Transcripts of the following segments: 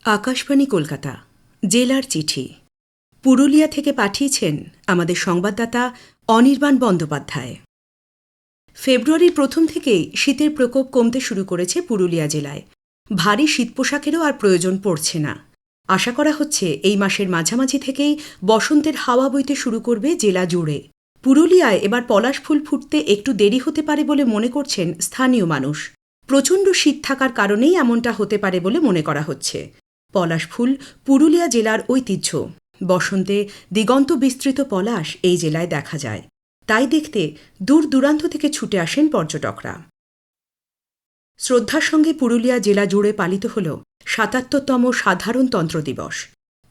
আকাশবাণী কলকাতা জেলার চিঠি পুরুলিয়া থেকে পাঠিয়েছেন আমাদের সংবাদদাতা অনির্বাণ বন্দ্যোপাধ্যায়। ফেব্রুয়ারির প্রথম থেকেই শীতের প্রকোপ কমতে শুরু করেছে পুরুলিয়া জেলায়। ভারী শীত পোশাকেরও আর প্রয়োজন পড়ছে না। আশা করা হচ্ছে এই মাসের মাঝামাঝি থেকেই বসন্তের হাওয়া বইতে শুরু করবে জেলা জুড়ে। পুরুলিয়ায় এবার পলাশ ফুল ফুটতে একটু দেরি হতে পারে বলে মনে করছেন স্থানীয় মানুষ। প্রচণ্ড শীত থাকার কারণেই এমনটা হতে পারে বলে মনে করা হচ্ছে। পলাশ ফুল পুরুলিয়া জেলার ঐতিহ্য। বসন্তে দিগন্ত বিস্তৃত পলাশ এই জেলায় দেখা যায়। তাই দেখতে দূর দূরান্ত থেকে ছুটে আসেন পর্যটকরা। শ্রদ্ধার সঙ্গে পুরুলিয়া জেলা জুড়ে পালিত হল ৭৭তম সাধারণতন্ত্র দিবস।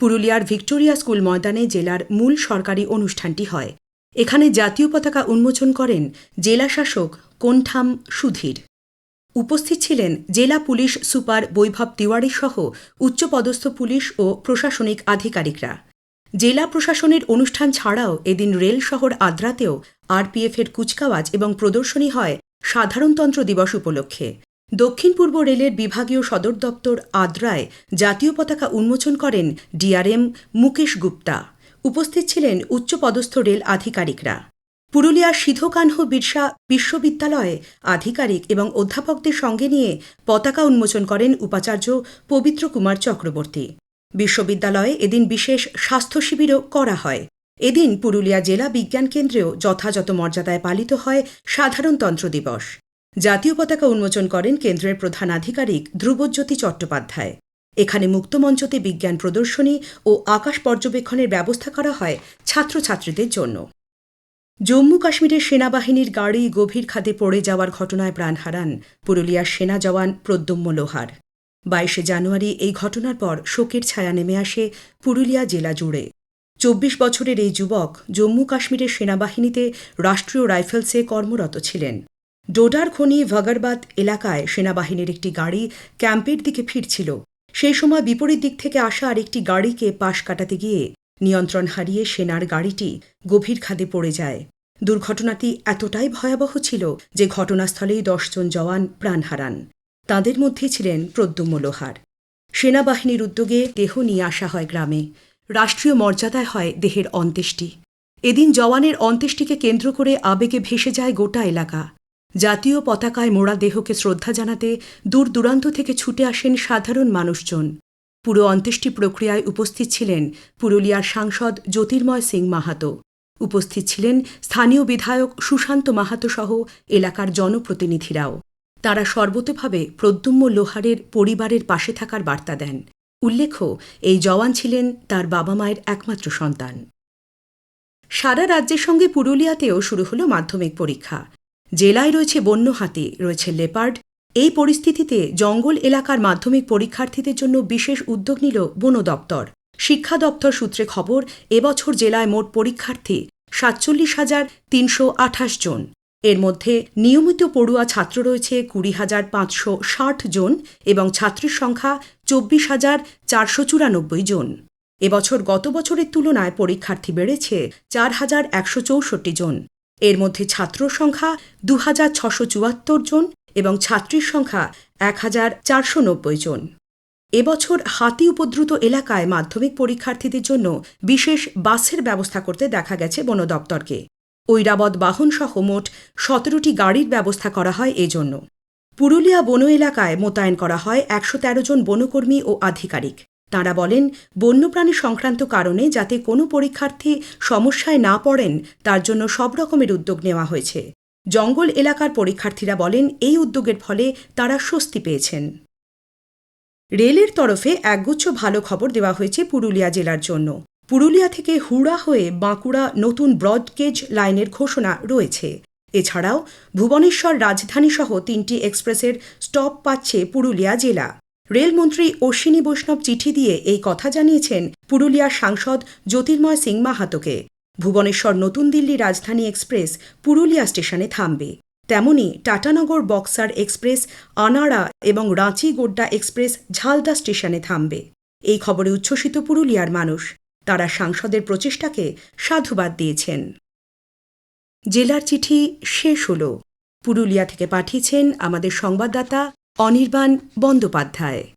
পুরুলিয়ার ভিক্টোরিয়া স্কুল ময়দানে জেলার মূল সরকারি অনুষ্ঠানটি হয়। এখানে জাতীয় পতাকা উন্মোচন করেন জেলাশাসক কোনঠাম সুধীর। উপস্থিত ছিলেন জেলা পুলিশ সুপার বৈভব তিওয়ারি সহ উচ্চপদস্থ পুলিশ ও প্রশাসনিক আধিকারিকরা। জেলা প্রশাসনের অনুষ্ঠান ছাড়াও এদিন রেল শহর আদ্রাতেও আরপিএফের কুচকাওয়াজ এবং প্রদর্শনী হয় সাধারণতন্ত্র দিবস উপলক্ষে। দক্ষিণ পূর্ব রেলের বিভাগীয় সদর দপ্তর আদ্রায় জাতীয় পতাকা উন্মোচন করেন ডিআরএম মুকেশ গুপ্তা। উপস্থিত ছিলেন উচ্চপদস্থ রেল আধিকারিকরা। পুরুলিয়ার সিধোকানহ বিরসা বিশ্ববিদ্যালয়ে আধিকারিক এবং অধ্যাপকদের সঙ্গে নিয়ে পতাকা উন্মোচন করেন উপাচার্য পবিত্র কুমার চক্রবর্তী। বিশ্ববিদ্যালয়ে এদিন বিশেষ স্বাস্থ্য শিবিরও করা হয়। এদিন পুরুলিয়া জেলা বিজ্ঞান কেন্দ্রেও যথাযথ মর্যাদায় পালিত হয় সাধারণতন্ত্র দিবস। জাতীয় পতাকা উন্মোচন করেন কেন্দ্রের প্রধান আধিকারিক ধ্রুবজ্যোতি চট্টোপাধ্যায়। এখানে মুক্তমঞ্চতে বিজ্ঞান প্রদর্শনী ও আকাশ পর্যবেক্ষণের ব্যবস্থা করা হয় ছাত্রছাত্রীদের জন্য। জম্মু কাশ্মীরের সেনাবাহিনীর গাড়ি গভীর খাদে পড়ে যাওয়ার ঘটনায় প্রাণ হারান পুরুলিয়ার সেনা জওয়ান প্রদ্যুম্ন লোহার। ২২ জানুয়ারি এই ঘটনার পর শোকের ছায়া নেমে আসে পুরুলিয়া জেলা জুড়ে। ২৪ বছরের এই যুবক জম্মু কাশ্মীরের সেনাবাহিনীতে রাষ্ট্রীয় রাইফেলসে কর্মরত ছিলেন। ডোডার খনি ভগরবাদ এলাকায় সেনাবাহিনীর একটি গাড়ি ক্যাম্পের দিকে ফিরছিল। সেই সময় বিপরীত দিক থেকে আসা আরেকটি গাড়িকে পাশ কাটাতে গিয়ে নিয়ন্ত্রণ হারিয়ে সেনার গাড়িটি গভীর খাদে পড়ে যায়। দুর্ঘটনাটি এতটাই ভয়াবহ ছিল যে ঘটনাস্থলেই ১০ জন জওয়ান প্রাণ হারান। তাঁদের মধ্যে ছিলেন প্রদ্যুম্ন লোহার। সেনাবাহিনীর উদ্যোগে দেহ নিয়ে আসা হয় গ্রামে। রাষ্ট্রীয় মর্যাদায় হয় দেহের অন্ত্যেষ্টি। এদিন জওয়ানের অন্ত্যেষ্টিকে কেন্দ্র করে আবেগে ভেসে যায় গোটা এলাকা। জাতীয় পতাকায় মোড়া দেহকে শ্রদ্ধা জানাতে দূর দূরান্ত থেকে ছুটে আসেন সাধারণ মানুষজন। পুরো অন্ত্যেষ্টি প্রক্রিয়ায় উপস্থিত ছিলেন পুরুলিয়ার সাংসদ জ্যোতির্ময় সিং মাহাতো। উপস্থিত ছিলেন স্থানীয় বিধায়ক সুশান্ত মাহাতো সহ এলাকার জনপ্রতিনিধিরাও। তাঁরা সর্বতোভাবে প্রদ্যুম্ন লোহারের পরিবারের পাশে থাকার বার্তা দেন। উল্লেখ্য, এই জওয়ান ছিলেন তার বাবা মায়ের একমাত্র সন্তান। সারা রাজ্যের সঙ্গে পুরুলিয়াতেও শুরু হল মাধ্যমিক পরীক্ষা। জেলায় রয়েছে বন্য হাতি, রয়েছে লেপার্ড। এই পরিস্থিতিতে জঙ্গল এলাকার মাধ্যমিক পরীক্ষার্থীদের জন্য বিশেষ উদ্যোগ নিল বন দপ্তর। শিক্ষা দপ্তর সূত্রে খবর, এবছর জেলায় মোট পরীক্ষার্থী ৪৭,৩২৮ জন। এর মধ্যে নিয়মিত পড়ুয়া ছাত্র রয়েছে ২০,৫৬০ জন এবং ছাত্রীর সংখ্যা ২৪,৪৯৪ জন। এবছর গত বছরের তুলনায় পরীক্ষার্থী বেড়েছে ৪,১৬৪ জন। এর মধ্যে ছাত্র সংখ্যা ২,৬৭৪ জন এবং ছাত্রীর সংখ্যা ১,৪৯০ জন। এবছর হাতি উপদ্রুত এলাকায় মাধ্যমিক পরীক্ষার্থীদের জন্য বিশেষ বাসের ব্যবস্থা করতে দেখা গেছে বন দপ্তরকে। ঐরাবত বাহনসহ মোট ১৭টি গাড়ির ব্যবস্থা করা হয় এজন্য। পুরুলিয়া বন এলাকায় মোতায়েন করা হয় ১১৩ জন বনকর্মী ও আধিকারিক। তাঁরা বলেন, বন্যপ্রাণী সংক্রান্ত কারণে যাতে কোনো পরীক্ষার্থী সমস্যায় না পড়েন তার জন্য সব রকমের উদ্যোগ নেওয়া হয়েছে। জঙ্গল এলাকার পরীক্ষার্থীরা বলেন, এই উদ্যোগের ফলে তাঁরা স্বস্তি পেয়েছেন। রেলের তরফে একগুচ্ছ ভালো খবর দেওয়া হয়েছে পুরুলিয়া জেলার জন্য। পুরুলিয়া থেকে হুড়া হয়ে বাঁকুড়া নতুন ব্রডগেজ লাইনের ঘোষণা রয়েছে। এছাড়াও ভুবনেশ্বর রাজধানীসহ ৩টি এক্সপ্রেসের স্টপ পাচ্ছে পুরুলিয়া জেলা। রেলমন্ত্রী অশ্বিনী বৈষ্ণব চিঠি দিয়ে এই কথা জানিয়েছেন পুরুলিয়ার সাংসদ জ্যোতির্ময় সিং মাহাতোকে। ভুবনেশ্বর নতুন দিল্লি রাজধানী এক্সপ্রেস পুরুলিয়া স্টেশনে থামবে। তেমনি টাটানগর বক্সার এক্সপ্রেস আনাড়া এবং রাঁচি গোড্ডা এক্সপ্রেস ঝালদা স্টেশনে থামবে। এই খবরে উচ্ছ্বসিত পুরুলিয়ার মানুষ। তারা সাংসদের প্রচেষ্টাকে সাধুবাদ দিয়েছেন। জেলার চিঠি শেষ হল। পুরুলিয়া থেকে পাঠিয়েছেন আমাদের সংবাদদাতা অনির্বাণ বন্দ্যোপাধ্যায়।